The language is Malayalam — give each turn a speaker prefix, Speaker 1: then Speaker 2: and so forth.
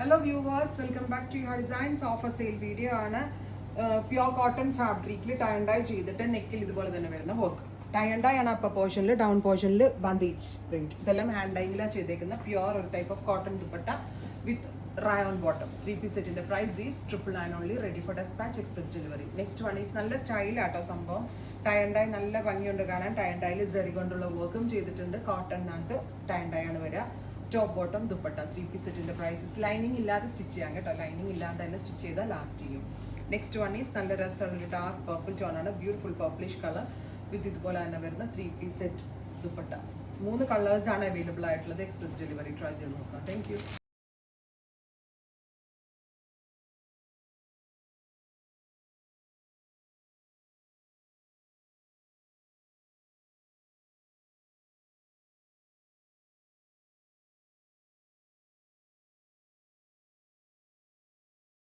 Speaker 1: Hello viewers, welcome back to your designs offer sale video ആണ് പ്യുവർ കോട്ടൺ ഫാബ്രിക്കിൽ ടൈ ആൻഡ് ഡൈ ചെയ്തിട്ട് നെക്കിൽ ഇതുപോലെ തന്നെ വരുന്ന വർക്ക്. ടൈ ആൻഡ് ഡൈ ആണ് അപ്പർ പോർഷനിൽ, ഡൗൺ പോർഷനിൽ ബന്ദേജ് പ്രിന്റ്. ഇതെല്ലാം ഹാൻഡ് ഡൈയിലാണ് ചെയ്തേക്കുന്ന പ്യുവർ ഒരു type of cotton dupatta with rayon bottom. 3-piece set in the price is 999 only, ready for dispatch, express delivery. Next one is നല്ല സ്റ്റൈൽ ആട്ടോ സംഭവം. ടൈ ആൻഡ് ഡൈ നല്ല ഭംഗിയുണ്ട് കാണാൻ. ടൈ ആൻഡ് ഡൈയിൽ സെറി കൊണ്ടുള്ള വർക്കും ചെയ്തിട്ടുണ്ട്. കോട്ടണിനകത്ത് ടൈ ആൻഡ് ഡൈ ആണ് വരിക. ടോപ്പ് ബോട്ടം ദുപ്പട്ട 3-piece സെറ്റിന്റെ പ്രൈസസ്. ലൈനിങ് ഇല്ലാതെ സ്റ്റിച്ച് ചെയ്യാം കേട്ടോ. ലൈനിങ് ഇല്ലാതെ തന്നെ സ്റ്റിച്ച് ചെയ്താൽ ലാസ്റ്റ് ചെയ്യും. നെക്സ്റ്റ് വൺ ഈസ് നല്ല രസമുള്ള ഡാർക്ക് പർപ്പിൾ ടോൺ ആണ്. ബ്യൂട്ടിഫുൾ പർപ്പിളിഷ് കളർ വിത്ത് ഇതുപോലെ തന്നെ വരുന്ന 3-piece സെറ്റ് ദുപ്പട്ട. 3 കളേഴ്സ് ആണ് അവൈലബിൾ ആയിട്ടുള്ളത്. എക്സ്പ്രസ് ഡെലിവറി ട്രൈ ചെയ്ത് നോക്കാം. Thank you.